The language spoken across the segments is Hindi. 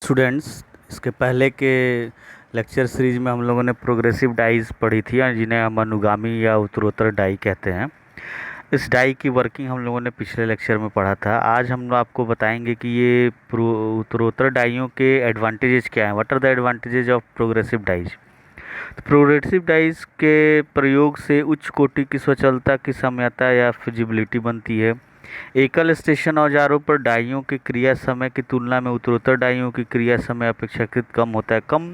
स्टूडेंट्स, इसके पहले के लेक्चर सीरीज में हम लोगों ने प्रोग्रेसिव डाइज पढ़ी थी और जिन्हें हम अनुगामी या उत्तरोत्तर डाई कहते हैं। इस डाई की वर्किंग हम लोगों ने पिछले लेक्चर में पढ़ा था। आज हम लोग आपको बताएंगे कि ये उत्तरोत्तर डाइयों के एडवांटेजेस क्या हैं। What are the advantages of progressive dies. तो प्रोग्रेसिव डाइज के प्रयोग से उच्च कोटि की स्वचालिता की साम्यता या फिजिबिलिटी बनती है। एकल स्टेशन औजारों पर डाइयों के क्रिया समय की तुलना में उत्तरोत्तर डाइयों की क्रिया समय अपेक्षाकृत कम होता है, कम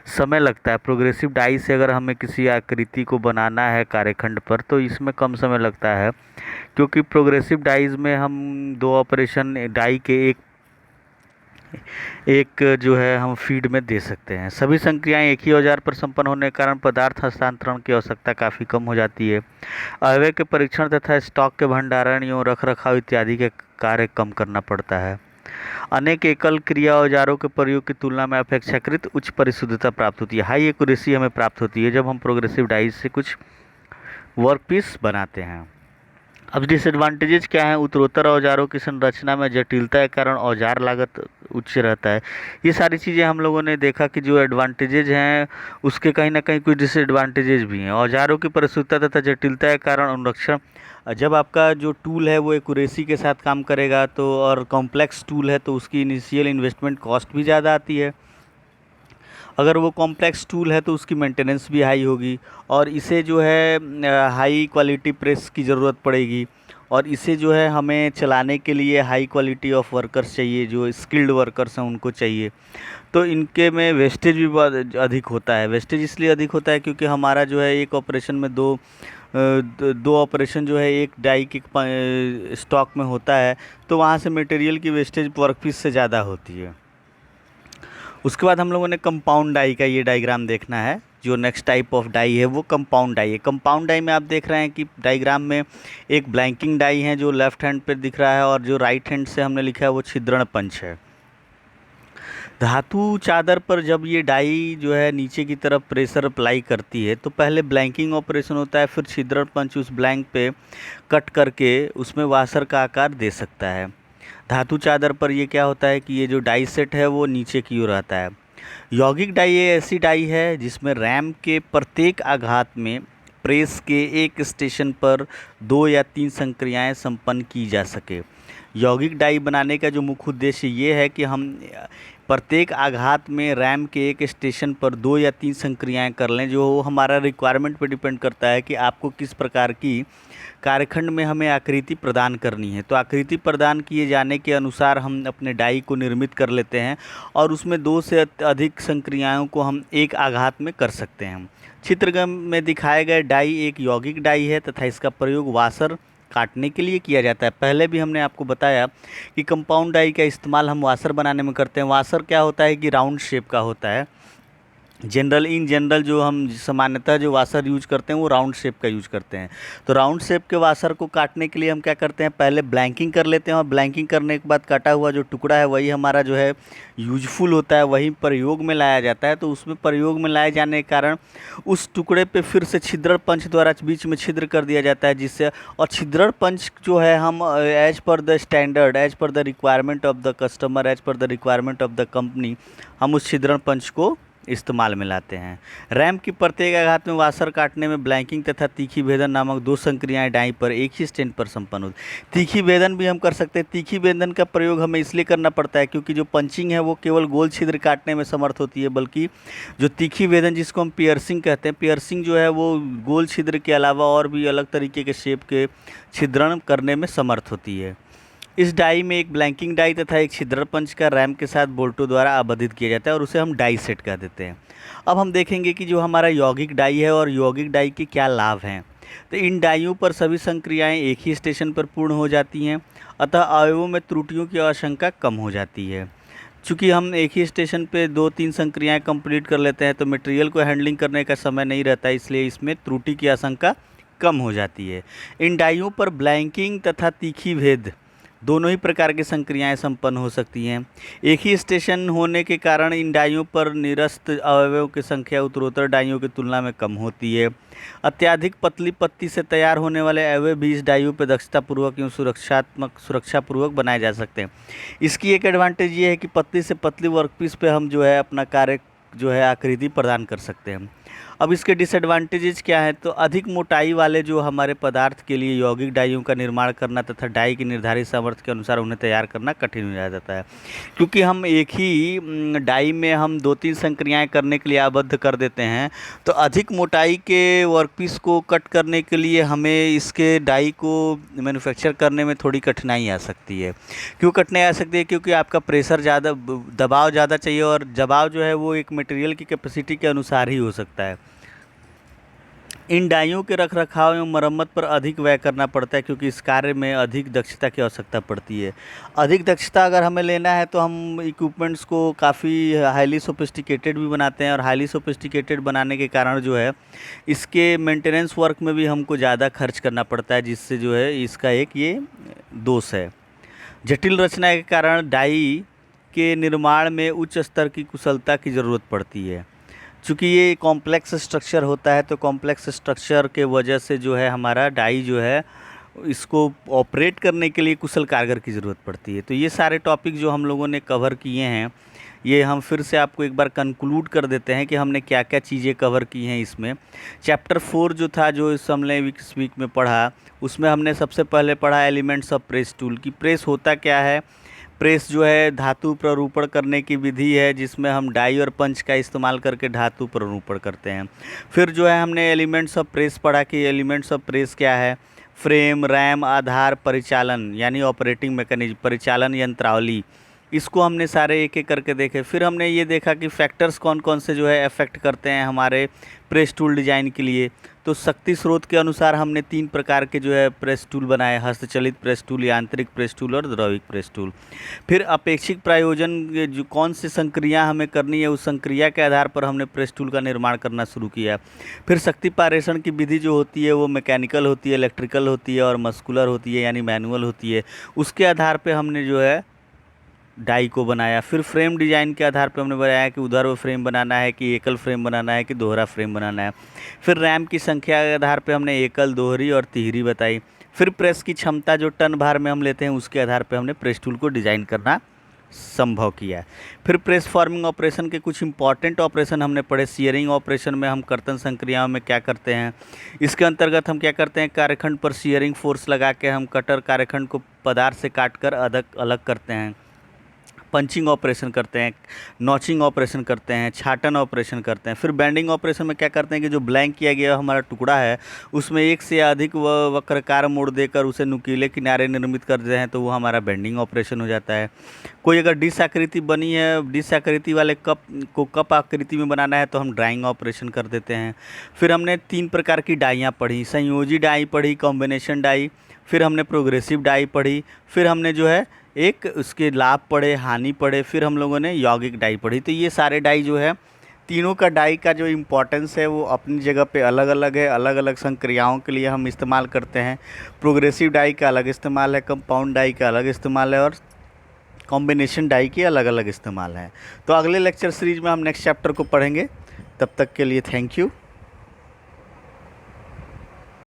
समय लगता है। प्रोग्रेसिव डाई से अगर हमें किसी आकृति को बनाना है कार्यखंड पर तो इसमें कम समय लगता है, क्योंकि प्रोग्रेसिव डाइज में हम दो ऑपरेशन डाई के एक एक जो है हम फीड में दे सकते हैं। सभी संक्रियाएं एक ही औजार पर संपन्न होने के कारण पदार्थ हस्तांतरण की आवश्यकता काफ़ी कम हो जाती है। अवयव के परीक्षण तथा स्टॉक के भंडारण एवं रख रखाव इत्यादि के कार्य कम करना पड़ता है। अनेक एकल क्रिया औजारों के प्रयोग की तुलना में अपेक्षाकृत उच्च परिशुद्धता प्राप्त होती है। हाई एक्यूरेसी हमें प्राप्त होती है जब हम प्रोग्रेसिव डाइज से कुछ वर्कपीस बनाते हैं। अब डिसएडवांटेजेस क्या है। उत्तरोत्तर औजारों की संरचना में जटिलता के कारण औजार लागत उच्च रहता है। ये सारी चीज़ें हम लोगों ने देखा कि जो एडवांटेजेज हैं उसके कहीं ना कहीं कुछ डिसएडवांटेजेस भी हैं। औजारों की परिशुद्धता तथा जटिलता के कारण अनुरक्षण, जब आपका जो टूल है वो एक्यूरेसी के साथ काम करेगा तो, और कॉम्प्लेक्स टूल है तो उसकी इनिशियल इन्वेस्टमेंट कॉस्ट भी ज़्यादा आती है। अगर वो कॉम्प्लेक्स टूल है तो उसकी मेंटेनेंस भी हाई होगी, और इसे जो है हाई क्वालिटी प्रेस की ज़रूरत पड़ेगी, और इसे जो है हमें चलाने के लिए हाई क्वालिटी ऑफ वर्कर्स चाहिए, जो स्किल्ड वर्कर्स हैं उनको चाहिए। तो इनके में वेस्टेज भी बहुत अधिक होता है। वेस्टेज इसलिए अधिक होता है क्योंकि हमारा जो है एक ऑपरेशन में दो ऑपरेशन जो है एक डाई के स्टॉक में होता है, तो वहाँ से मटेरियल की वेस्टेज वर्कपीस से ज़्यादा होती है। उसके बाद हम लोगों ने कंपाउंड डाई का ये डायग्राम देखना है। जो नेक्स्ट टाइप ऑफ डाई है वो कंपाउंड डाई है। कंपाउंड डाई में आप देख रहे हैं कि डायग्राम में एक ब्लैंकिंग डाई है जो लेफ्ट हैंड पे दिख रहा है, और जो राइट हैंड से हमने लिखा है वो छिद्रण पंच है। धातु चादर पर जब ये डाई जो है नीचे की तरफ प्रेशर अप्लाई करती है तो पहले ब्लैंकिंग ऑपरेशन होता है, फिर छिद्रण पंच उस ब्लैंक पे कट करके उसमें वाशर का आकार दे सकता है। धातु चादर पर ये क्या होता है कि ये जो डाई सेट है वो नीचे की ओर आता है। यौगिक डाई ये ऐसी डाई है जिसमें रैम के प्रत्येक आघात में प्रेस के एक स्टेशन पर 2 या 3 संक्रियाएं संपन्न की जा सके। यौगिक डाई बनाने का जो मुख्य उद्देश्य ये है कि हम प्रत्येक आघात में रैम के एक स्टेशन पर 2 या 3 संक्रियाएं कर लें। जो हमारा रिक्वायरमेंट पर डिपेंड करता है कि आपको किस प्रकार की कार्यखंड में हमें आकृति प्रदान करनी है। तो आकृति प्रदान किए जाने के अनुसार हम अपने डाई को निर्मित कर लेते हैं, और उसमें 2 से अधिक संक्रियाओं को हम एक आघात में कर सकते हैं। चित्र में दिखाए गए डाई एक यौगिक डाई है तथा इसका प्रयोग वाशर काटने के लिए किया जाता है। पहले भी हमने आपको बताया कि कंपाउंड डाई का इस्तेमाल हम वाशर बनाने में करते हैं। वाशर क्या होता है कि राउंड शेप का होता है। इन जनरल जो हम सामान्यतः जो वाशर यूज करते हैं वो राउंड शेप का यूज करते हैं। तो राउंड शेप के वाशर को काटने के लिए हम क्या करते हैं, पहले ब्लैंकिंग कर लेते हैं, और ब्लैंकिंग करने के बाद काटा हुआ जो टुकड़ा है वही हमारा जो है यूजफुल होता है, वही प्रयोग में लाया जाता है। तो उसमें प्रयोग में लाए जाने के कारण उस टुकड़े पे फिर से छिद्रण पंच द्वारा बीच में छिद्र कर दिया जाता है, जिससे, और छिद्रण पंच जो है हम as per the standard, as per the requirement of the customer, as per the requirement of the company हम उस छिद्रण पंच को इस्तेमाल में लाते हैं। रैम की प्रत्येक आघात में वाशर काटने में ब्लैंकिंग तथा तीखी भेदन नामक 2 संक्रियाएं डाई पर एक ही स्टैंड पर संपन्न होती। तीखी भेदन भी हम कर सकते हैं। तीखी भेदन का प्रयोग हमें इसलिए करना पड़ता है क्योंकि जो पंचिंग है वो केवल गोल छिद्र काटने में समर्थ होती है, बल्कि जो तीखी भेदन जिसको हम पियर्सिंग कहते हैं, पियर्सिंग जो है वो गोल छिद्र के अलावा और भी अलग तरीके के शेप के छिद्रण करने में समर्थ होती है। इस डाई में एक ब्लैंकिंग डाई तथा एक छिद्रण पंच का रैम के साथ बोल्टों द्वारा आबद्धित किया जाता है, और उसे हम डाई सेट कह देते हैं। अब हम देखेंगे कि जो हमारा यौगिक डाई है और यौगिक डाई के क्या लाभ हैं। तो इन डाइयों पर सभी संक्रियाएं एक ही स्टेशन पर पूर्ण हो जाती हैं, अतः अवयवों में त्रुटियों की आशंका कम हो जाती है। चूँकि हम एक ही स्टेशन पे 2-3 संक्रियाएं कंप्लीट कर लेते हैं तो मटेरियल को हैंडलिंग करने का समय नहीं रहता, इसलिए इसमें त्रुटि की आशंका कम हो जाती है। इन डाइयों पर ब्लैंकिंग तथा तीखी भेद दोनों ही प्रकार की संक्रियाएं संपन्न हो सकती हैं। एक ही स्टेशन होने के कारण इन डाइयों पर निरस्त अवयवों की संख्या उत्तरोत्तर डाइयों की तुलना में कम होती है। अत्यधिक पतली पत्ती से तैयार होने वाले अवयव भी इस डाइयों पर दक्षतापूर्वक एवं सुरक्षापूर्वक बनाए जा सकते हैं। इसकी एक एडवांटेज ये है कि पतली से पतली वर्कपीस पे हम जो है अपना कार्य जो है आकृति प्रदान कर सकते हैं। अब इसके डिसएडवांटेजेस क्या है, तो अधिक मोटाई वाले जो हमारे पदार्थ के लिए यौगिक डाइयों का निर्माण करना तथा डाई की निर्धारित सामर्थ्य के अनुसार उन्हें तैयार करना कठिन हो जाता है, क्योंकि हम एक ही डाई में हम 2-3 संक्रियाएं करने के लिए आबद्ध कर देते हैं। तो अधिक मोटाई के वर्कपीस को कट करने के लिए हमें इसके डाई को मैन्युफैक्चर करने में थोड़ी कठिनाई आ सकती है। क्यों कठिनाई आ सकती है? क्योंकि आपका प्रेशर ज़्यादा, दबाव ज़्यादा चाहिए, और दबाव जो है वो एक मटेरियल की कैपेसिटी के अनुसार ही हो सकता है। इन डाइयों के रखरखाव एवं मरम्मत पर अधिक व्यय करना पड़ता है, क्योंकि इस कार्य में अधिक दक्षता की आवश्यकता पड़ती है। अधिक दक्षता अगर हमें लेना है तो हम इक्विपमेंट्स को काफ़ी हाईली सोफिस्टिकेटेड भी बनाते हैं, और हाईली सोफिस्टिकेटेड बनाने के कारण जो है इसके मेंटेनेंस वर्क में भी हमको ज़्यादा खर्च करना पड़ता है, जिससे जो है इसका एक ये दोष है। जटिल रचना के कारण डाई के निर्माण में उच्च स्तर की कुशलता की ज़रूरत पड़ती है। चूँकि ये कॉम्प्लेक्स स्ट्रक्चर होता है, तो कॉम्प्लेक्स स्ट्रक्चर के वजह से जो है हमारा डाई जो है इसको ऑपरेट करने के लिए कुशल कारीगर की ज़रूरत पड़ती है। तो ये सारे टॉपिक जो हम लोगों ने कवर किए हैं, ये हम फिर से आपको एक बार कंक्लूड कर देते हैं कि हमने क्या क्या चीज़ें कवर की हैं इसमें। चैप्टर 4 जो था, जो इस हमने इस वीक में पढ़ा, उसमें हमने सबसे पहले पढ़ा एलिमेंट्स ऑफ प्रेस टूल की। प्रेस होता क्या है? प्रेस जो है धातु प्ररूपण करने की विधि है, जिसमें हम डाई और पंच का इस्तेमाल करके धातु प्ररूपण करते हैं। फिर जो है हमने एलिमेंट्स ऑफ प्रेस पढ़ा कि एलिमेंट्स ऑफ प्रेस क्या है। फ्रेम, रैम, आधार, परिचालन यानी ऑपरेटिंग मैकेनिज्म, परिचालन यंत्रावली, इसको हमने सारे एक एक करके देखे। फिर हमने ये देखा कि फैक्टर्स कौन कौन से जो है अफेक्ट करते हैं हमारे प्रेस टूल डिज़ाइन के लिए। तो शक्ति स्रोत के अनुसार हमने 3 प्रकार के जो है प्रेस टूल बनाए: हस्तचलित प्रेस टूल, यांत्रिक प्रेस टूल और द्रविक प्रेस टूल। फिर अपेक्षित प्रयोजन, जो कौन सी संक्रिया हमें करनी है, उस संक्रिया के आधार पर हमने प्रेस टूल का निर्माण करना शुरू किया। फिर शक्ति पारेषण की विधि जो होती है वो मैकेनिकल होती है, इलेक्ट्रिकल होती है और मस्कुलर होती है यानी मैनुअल होती है। उसके आधार पर हमने जो है डाई को बनाया। फिर फ्रेम डिज़ाइन के आधार पर हमने बनाया कि उधर फ्रेम बनाना है कि एकल फ्रेम बनाना है कि दोहरा फ्रेम बनाना है। फिर रैम की संख्या के आधार पर हमने एकल, दोहरी और तिहरी बताई। फिर प्रेस की क्षमता जो टन भार में हम लेते हैं, उसके आधार पर हमने प्रेस टूल को डिज़ाइन करना संभव किया। फिर प्रेस फॉर्मिंग ऑपरेशन के कुछ इंपॉर्टेंट ऑपरेशन हमने पढ़े। शियरिंग ऑपरेशन में हम कर्तन संक्रियाओं में क्या करते हैं, इसके अंतर्गत हम क्या करते हैं, कार्यखंड पर शियरिंग फोर्स लगा के हम कटर कार्यखंड को पदार्थ से काट कर अलग करते हैं। पंचिंग ऑपरेशन करते हैं, नॉचिंग ऑपरेशन करते हैं, छाटन ऑपरेशन करते हैं। फिर बेंडिंग ऑपरेशन में क्या करते हैं कि जो ब्लैंक किया गया हमारा टुकड़ा है, उसमें एक से अधिक वक्रकार मोड़ देकर उसे नुकीले किनारे निर्मित कर देते हैं, तो वो हमारा बेंडिंग ऑपरेशन हो जाता है। कोई अगर डिश आकृति बनी है, डिश आकृति वाले कप को कप आकृति में बनाना है, तो हम ड्राइंग ऑपरेशन कर देते हैं। फिर हमने 3 प्रकार की डाइयाँ पढ़ी, संयोजी डाई पढ़ी, कॉम्बिनेशन डाई, फिर हमने प्रोग्रेसिव डाई पढ़ी, फिर हमने जो है एक उसके लाभ पढ़े, हानि पढ़े, फिर हम लोगों ने यौगिक डाई पढ़ी। तो ये सारे डाई जो है, तीनों का डाई का जो इम्पोर्टेंस है वो अपनी जगह पे अलग अलग है। अलग अलग संक्रियाओं के लिए हम इस्तेमाल करते हैं। प्रोग्रेसिव डाई का अलग इस्तेमाल है, कंपाउंड डाई का अलग इस्तेमाल है और कॉम्बिनेशन डाई के अलग अलग इस्तेमाल है। तो अगले लेक्चर सीरीज में हम नेक्स्ट चैप्टर को पढ़ेंगे। तब तक के लिए थैंक यू।